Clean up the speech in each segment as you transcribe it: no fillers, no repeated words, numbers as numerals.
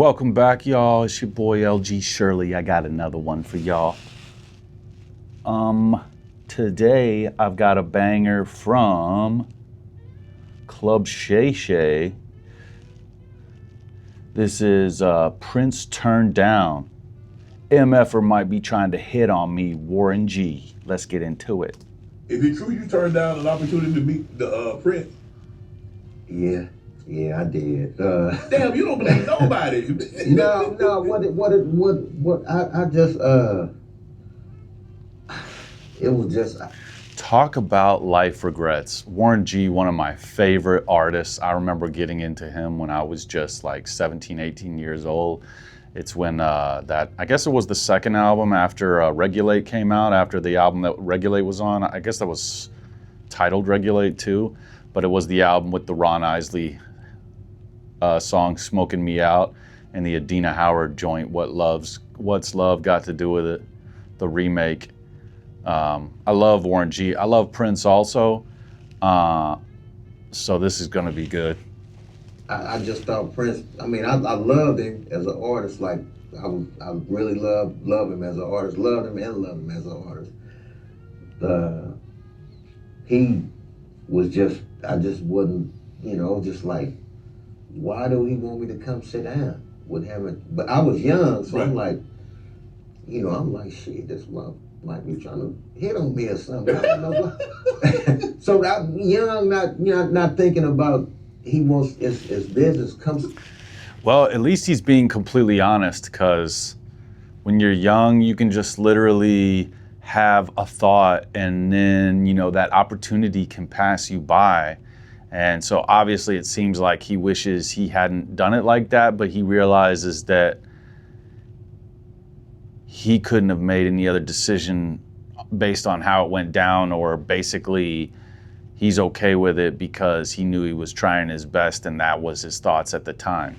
Welcome back, y'all. It's your boy LG Shirley. I got another one for y'all. Today I've got a banger from Club Shay Shay. This is Prince Turned Down. MFer might be trying to hit on me, Warren G. Let's get into it. Is it true you turned down an opportunity to meet the Prince? Yeah, I did. Damn, you don't believe nobody. No. I just, it was just. Talk about life regrets. Warren G, one of my favorite artists. I remember getting into him when I was just like 17, 18 years old. It's when I guess it was the second album after Regulate came out, after the album that Regulate was on. I guess that was titled Regulate too, but it was the album with the Ron Isley song Smoking Me Out and the Adina Howard joint, What's Love Got to Do with It, the remake. I love Warren G. I love Prince also. So this is gonna be good. I just thought Prince. I mean, I loved him as an artist. Like I really love him as an artist. Loved him and loved him as an artist. He was just. I just wasn't. Just like, why do he want me to come sit down with him? But I was young, so right. I'm like, shit, this mother might be trying to hit on me or something. I don't know. So I'm young, not thinking about he wants his business comes. Well, at least he's being completely honest, because when you're young, you can just literally have a thought and then, that opportunity can pass you by. And so obviously it seems like he wishes he hadn't done it like that, but he realizes that he couldn't have made any other decision based on how it went down, or basically he's okay with it because he knew he was trying his best and that was his thoughts at the time.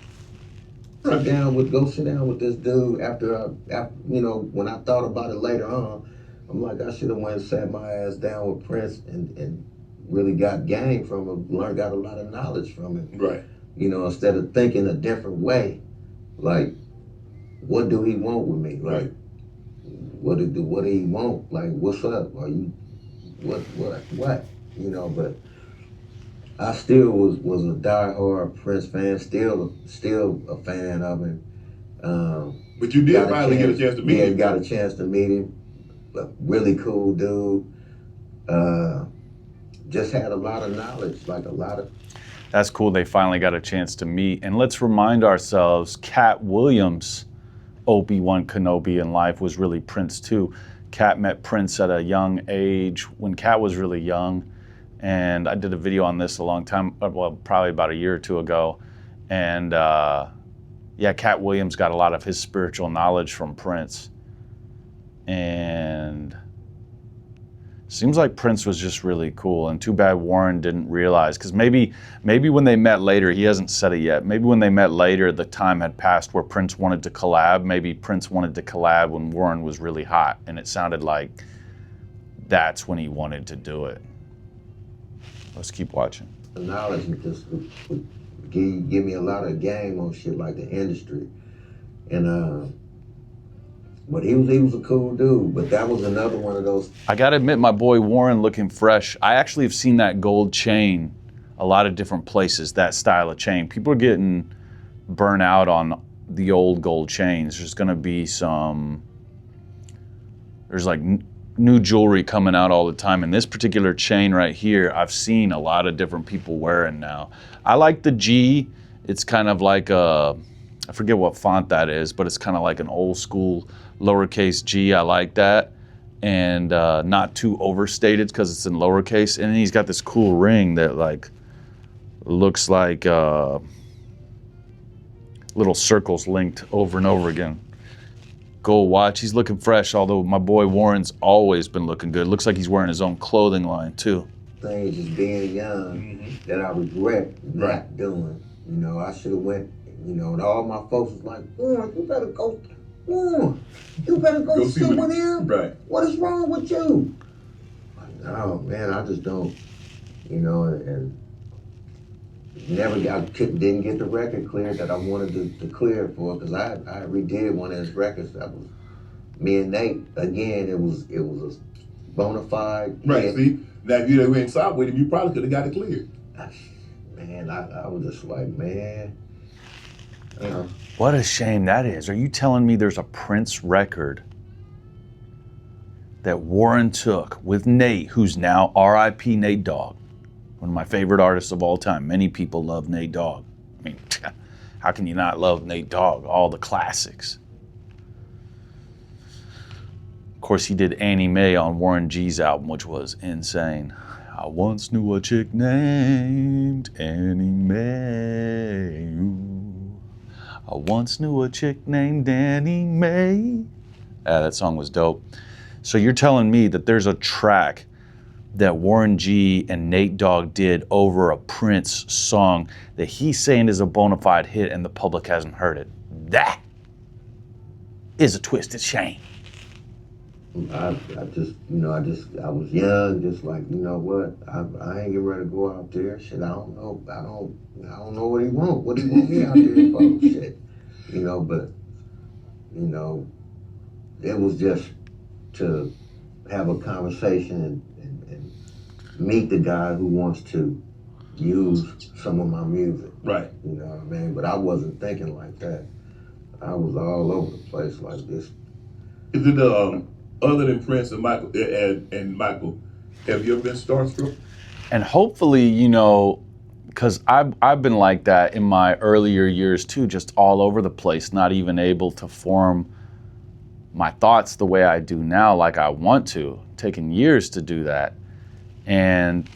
Go sit down with this dude after when I thought about it later on, I'm like, I should have went and sat my ass down with Prince and really got game from him, got a lot of knowledge from him. Right. Instead of thinking a different way, like, what do he want with me? Like, right. What do he want? Like, what's up? Are you, what? But I still was a diehard Prince fan, still a fan of him. But you did finally get a chance to meet him. Yeah, got a chance to meet him. A really cool dude. Just had a lot of knowledge, That's cool. They finally got a chance to meet. And let's remind ourselves, Cat Williams, Obi-Wan Kenobi in life, was really Prince too. Cat met Prince at a young age when Cat was really young. And I did a video on this a long time, well, probably about a year or two ago. And Cat Williams got a lot of his spiritual knowledge from Prince. And seems like Prince was just really cool, and too bad Warren didn't realize, because maybe when they met later, he hasn't said it yet, maybe when they met later, the time had passed where Prince wanted to collab. Maybe Prince wanted to collab when Warren was really hot, and it sounded like that's when he wanted to do it. Let's keep watching. The knowledge just would give me a lot of game on shit like the industry. And but he was a cool dude, but that was another one of those. I gotta admit, my boy Warren looking fresh. I actually have seen that gold chain a lot of different places, that style of chain. People are getting burnt out on the old gold chains. There's gonna be there's like new jewelry coming out all the time. And this particular chain right here, I've seen a lot of different people wearing now. I like the G. It's kind of like I forget what font that is, but it's kind of like an old school lowercase G. I like that. And not too overstated because it's in lowercase. And then he's got this cool ring that like looks like little circles linked over and over again. Gold watch. He's looking fresh, although my boy Warren's always been looking good. Looks like he's wearing his own clothing line too. Things just being young that I regret not doing. I should have went. And all my folks was like, Warren, you better go sit with him. Right. What is wrong with you? Like, no, man, I just don't. And didn't get the record cleared that I wanted to clear it for, because I redid one of his records. That was me and Nate. Again, it was a bona fide. Right. hit. See, now if you went south with him, you probably could have got it cleared. Man, I was just like, man. What a shame that is. Are you telling me there's a Prince record that Warren took with Nate, who's now R.I.P. Nate Dogg, one of my favorite artists of all time? Many people love Nate Dogg. I mean, how can you not love Nate Dogg? All the classics. Of course, he did Annie Mae on Warren G's album, which was insane. I once knew a chick named Annie Mae. Ooh. I once knew a chick named Annie Mae. That song was dope. So you're telling me that there's a track that Warren G and Nate Dogg did over a Prince song that he's saying is a bona fide hit and the public hasn't heard it. That is a twisted shame. I just, I was young, just like, you know what? I ain't getting ready to go out there. Shit, I don't know what he want. What he want me out there for? Shit, but, it was just to have a conversation and meet the guy who wants to use some of my music. Right. You know what I mean? But I wasn't thinking like that. I was all over the place like this. Is it other than Prince and Michael and Michael, have you ever been starstruck? And hopefully, because I've been like that in my earlier years too, just all over the place, not even able to form my thoughts the way I do now, like I want to, taking years to do that. And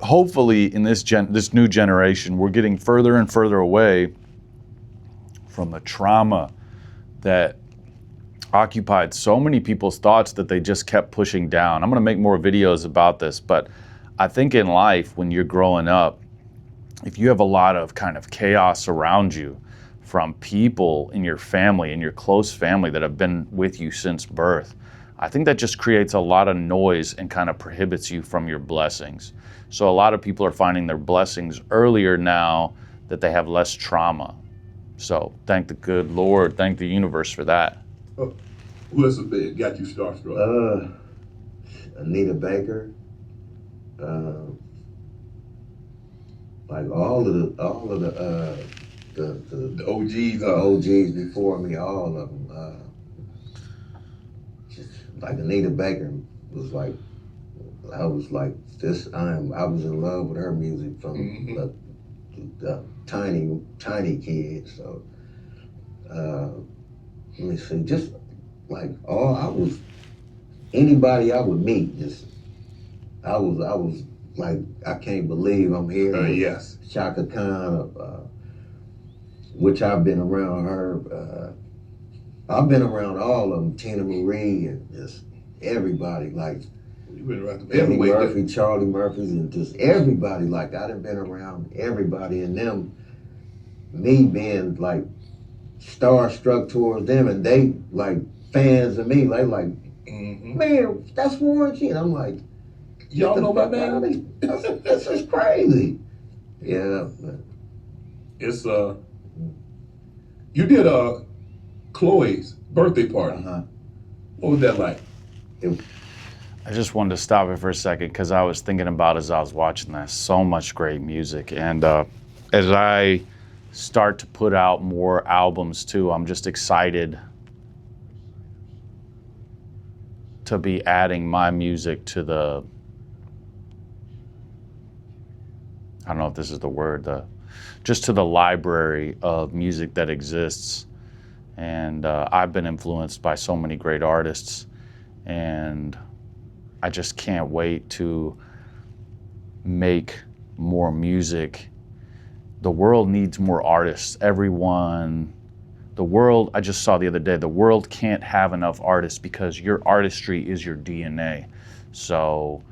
hopefully in this new generation, we're getting further and further away from the trauma that occupied so many people's thoughts that they just kept pushing down. I'm going to make more videos about this, but I think in life, when you're growing up, if you have a lot of kind of chaos around you from people in your family, in your close family that have been with you since birth, I think that just creates a lot of noise and kind of prohibits you from your blessings. So a lot of people are finding their blessings earlier now that they have less trauma. So thank the good Lord, thank the universe for that. Who else got you starstruck? Anita Baker, like all of the OGs. OGs before me, all of them. Just like Anita Baker was like, I was like this. I was in love with her music from the tiny kid. So. Let me see, just like anybody I would meet, I was like, I can't believe I'm here. Yes. Chaka Khan, which I've been around her. I've been around all of them, Tina Marie, and just everybody, like You've been around Eddie Murphy, Charlie Murphy's, and just everybody. Like I done been around everybody, and them, me being like starstruck towards them, and they like fans of me. Like, man, that's Warren G. And I'm like, y'all know my name? This is crazy. Yeah. It's you did Chloe's birthday party. What was that like? I just wanted to stop it for a second because I was thinking about as I was watching that, so much great music. And as I start to put out more albums too, I'm just excited to be adding my music to the, I don't know if this is the word, just to the library of music that exists. And I've been influenced by so many great artists, and I just can't wait to make more music. The world needs more artists. The world, I just saw the other day, the world can't have enough artists because your artistry is your DNA. So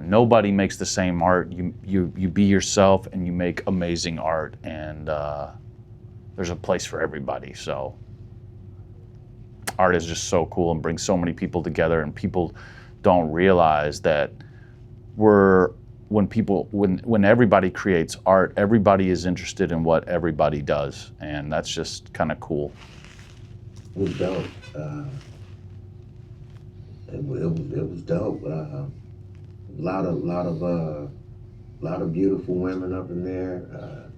nobody makes the same art. You be yourself and you make amazing art, and there's a place for everybody. So art is just so cool and brings so many people together, and people don't realize that we're when everybody creates art, everybody is interested in what everybody does, and that's just kind of cool. It was dope. It was dope. Lot of beautiful women up in there.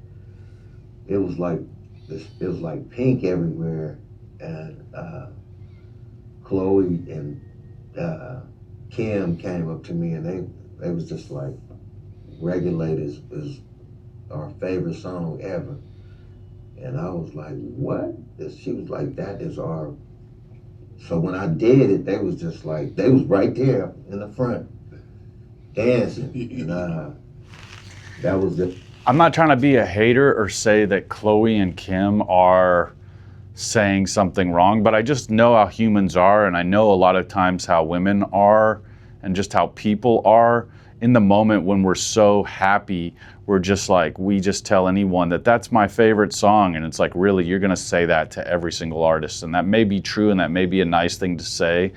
It was like pink everywhere, and Chloe and Kim came up to me, and they was just like, Regulators is our favorite song ever. And I was like, what? She was like, that is our. So when I did it, they was just like, they was right there in the front dancing. And that was the. I'm not trying to be a hater or say that Chloe and Kim are saying something wrong, but I just know how humans are, and I know a lot of times how women are, and just how people are. In the moment when we're so happy, we're just like, we just tell anyone that that's my favorite song, and it's like, really, you're gonna say that to every single artist, and that may be true, and that may be a nice thing to say.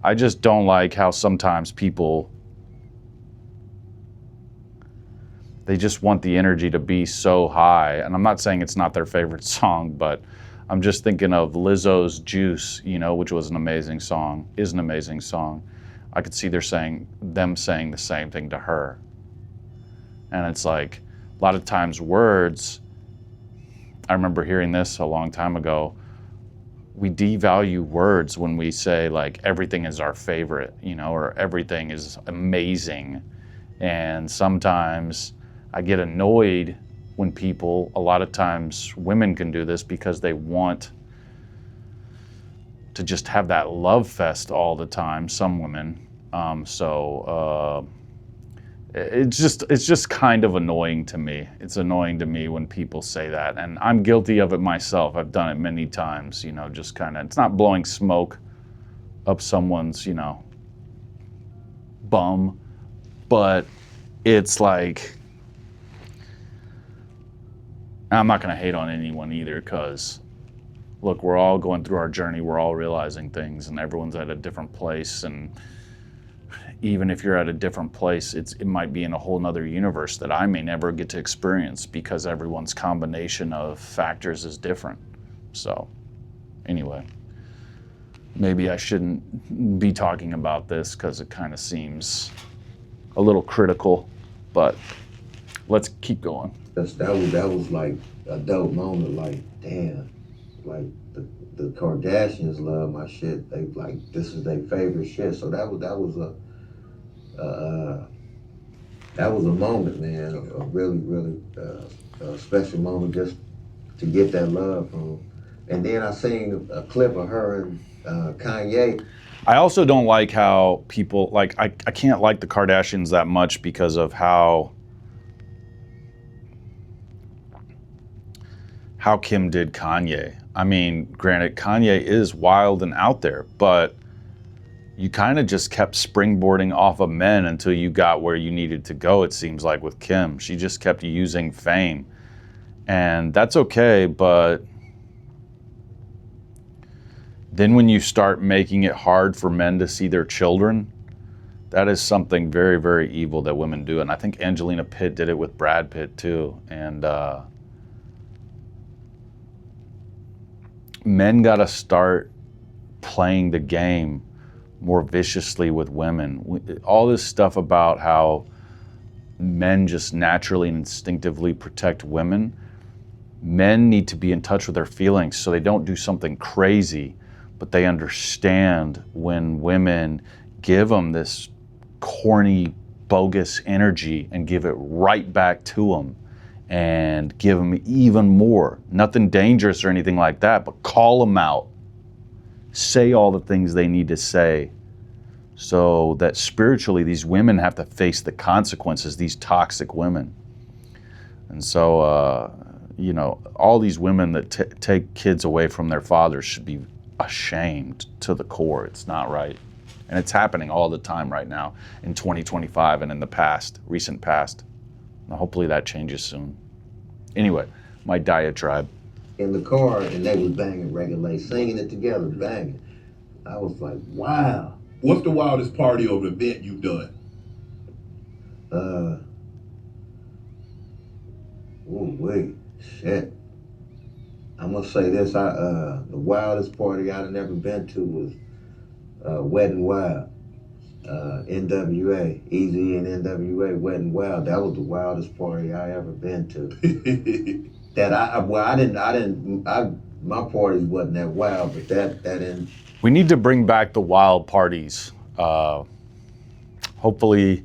I just don't like how sometimes people, they just want the energy to be so high, and I'm not saying it's not their favorite song, but I'm just thinking of Lizzo's Juice, which was an amazing song, is an amazing song. I could see them saying the same thing to her. And it's like, a lot of times words, I remember hearing this a long time ago, we devalue words when we say like everything is our favorite, or everything is amazing. And sometimes I get annoyed when people, a lot of times women can do this because they want to just have that love fest all the time, some women. It's just kind of annoying to me. It's annoying to me when people say that, and I'm guilty of it myself. I've done it many times, just kind of, it's not blowing smoke up someone's, bum, but it's like, I'm not gonna hate on anyone either, because look, we're all going through our journey, we're all realizing things, and everyone's at a different place, and even if you're at a different place, it might be in a whole nother universe that I may never get to experience, because everyone's combination of factors is different. So, anyway, maybe I shouldn't be talking about this because it kind of seems a little critical, but let's keep going. That was like a dope moment, like, damn, like the Kardashians love my shit. They like, this is their favorite shit. So that was a moment, man, a really, really a special moment just to get that love from them. And then I seen a clip of her and Kanye. I also don't like how people, like, I can't like the Kardashians that much because of how Kim did Kanye. I mean, granted, Kanye is wild and out there, but you kind of just kept springboarding off of men until you got where you needed to go, it seems like, with Kim. She just kept using fame. And that's okay, but then when you start making it hard for men to see their children, that is something very, very evil that women do. And I think Angelina Pitt did it with Brad Pitt too. And men gotta start playing the game more viciously with women. All this stuff about how men just naturally and instinctively protect women, men need to be in touch with their feelings so they don't do something crazy, but they understand when women give them this corny, bogus energy and give it right back to them and give them even more. Nothing dangerous or anything like that, but call them out. Say all the things they need to say so that spiritually these women have to face the consequences, these toxic women. And so, all these women that take kids away from their fathers should be ashamed to the core. It's not right. And it's happening all the time right now in 2025 and in the recent past. Now, hopefully that changes soon. Anyway, my diatribe. In the car, and they was banging Regulate, singing it together, banging. I was like, wow. What's the wildest party or event you've done? Ooh, wait, shit. I'm gonna say this. The wildest party I've ever been to was Wet and Wild. NWA, Easy and NWA, Wet and Wild. That was the wildest party I ever been to. That my parties wasn't that wild, but that in. We need to bring back the wild parties. Hopefully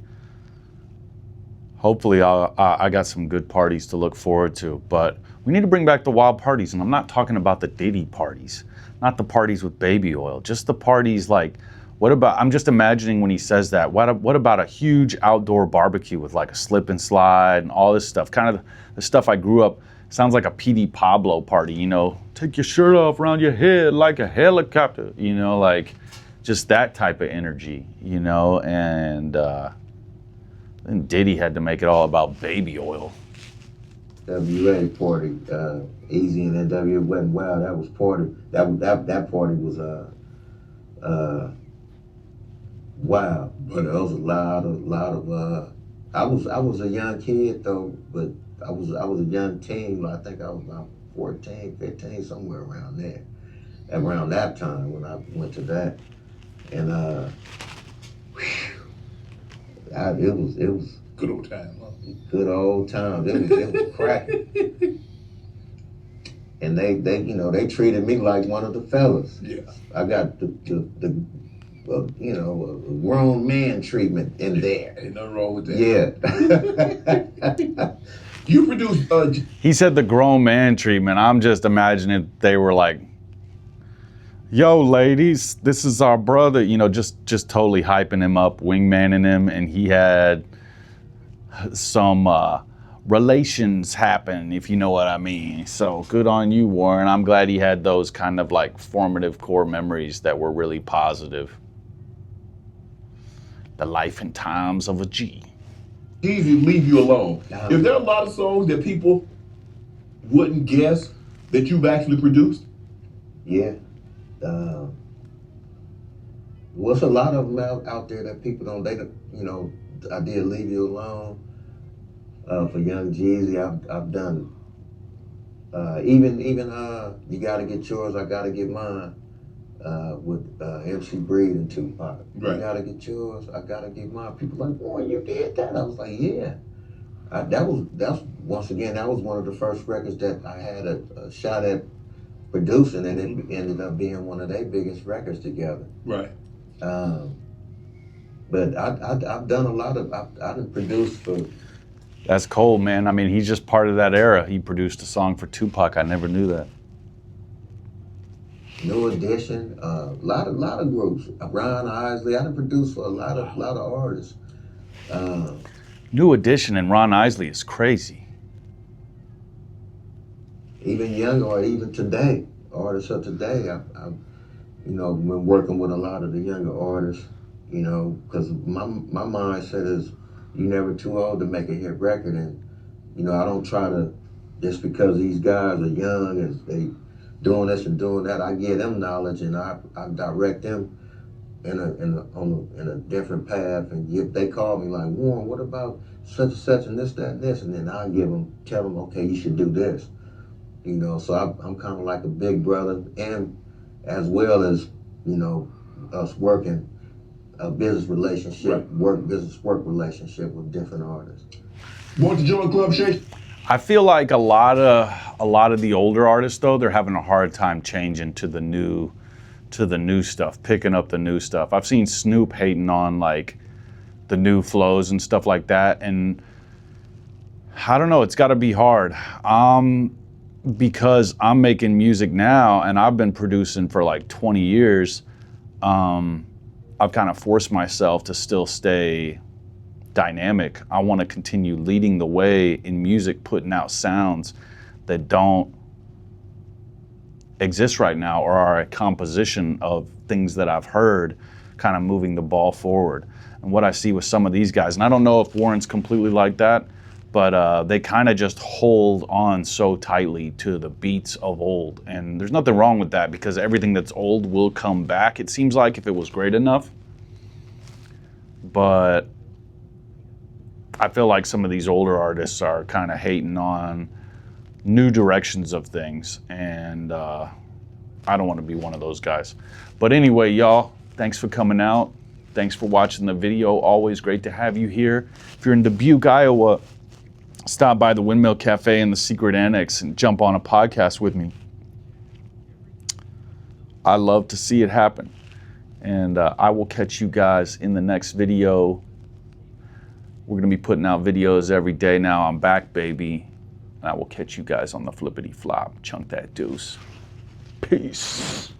I got some good parties to look forward to, but we need to bring back the wild parties. And I'm not talking about the Diddy parties, not the parties with baby oil, just the parties like, what about, I'm just imagining when he says that, what about a huge outdoor barbecue with like a slip and slide and all this stuff, kind of the stuff I grew up, sounds like a PD Pablo party, you know, take your shirt off around your head like a helicopter, you know, like just that type of energy, you know, and then Diddy had to make it all about baby oil. WA party, Easy and NWA Wet and Wild. That was party. That party was wild, but there was a lot of. I was a young kid though, but I was a young teen. I think I was about 14, 15, somewhere around there. Around that time when I went to that, and it was Good old time, huh? good old times. It was cracking. And they treated me like one of the fellas. Yeah. I got the a grown man treatment in there. Ain't nothing wrong with that. Yeah. You produced. He said the grown man treatment. I'm just imagining they were like, yo, ladies, this is our brother, you know, just totally hyping him up, wingmanning him, and he had some relations happen, if you know what I mean. So good on you, Warren. I'm glad he had those kind of like formative core memories that were really positive. The life and times of a G. Easy, Leave You Alone. Is there a lot of songs that people wouldn't guess that you've actually produced? Yeah. What's a lot of them out there that people don't, I did Leave You Alone for Young Jeezy. I've done, even You Gotta Get Yours, I Gotta Get Mine, with MC Breed and Tupac. Right. You gotta get yours, I gotta get mine. People like, boy, you did that. I was like, yeah. That was one of the first records that I had a shot at producing, and it ended up being one of their biggest records together. Right. But I've done a lot of, I done produced for. That's cold, man. I mean, he's just part of that era. He produced a song for Tupac. I never knew that. New Edition, a lot of groups. Ron Isley, I done produced for a lot of artists. New Edition and Ron Isley is crazy. Even young, or even today, artists of today, I've been working with a lot of the younger artists, because my mindset is you're never too old to make a hit record. And, I don't try to, just because these guys are young and they doing this and doing that, I give them knowledge and I direct them in a different path. And they call me like, Warren, what about such and such and this, that, and this? And then I tell them, okay, you should do this. So I'm kind of like a big brother, and as well as, us working a business relationship, right. business work relationship with different artists. Want to join Club Shake? I feel like a lot of the older artists though, they're having a hard time changing to the new stuff, picking up the new stuff. I've seen Snoop hating on like the new flows and stuff like that, and I don't know, it's got to be hard. Because I'm making music now and I've been producing for like 20 years, I've kind of forced myself to still stay dynamic. I want to continue leading the way in music, putting out sounds that don't exist right now or are a composition of things that I've heard, kind of moving the ball forward. And what I see with some of these guys, and I don't know if Warren's completely like that, but they kind of just hold on so tightly to the beats of old. And there's nothing wrong with that, because everything that's old will come back, it seems like, if it was great enough. But I feel like some of these older artists are kind of hating on new directions of things, and I don't want to be one of those guys. But anyway, y'all, thanks for coming out. Thanks for watching the video. Always great to have you here. If you're in Dubuque, Iowa, stop by the Windmill Cafe in the Secret Annex and jump on a podcast with me. I love to see it happen. And I will catch you guys in the next video. We're going to be putting out videos every day now. I'm back, baby. And I will catch you guys on the flippity flop. Chunk that deuce. Peace.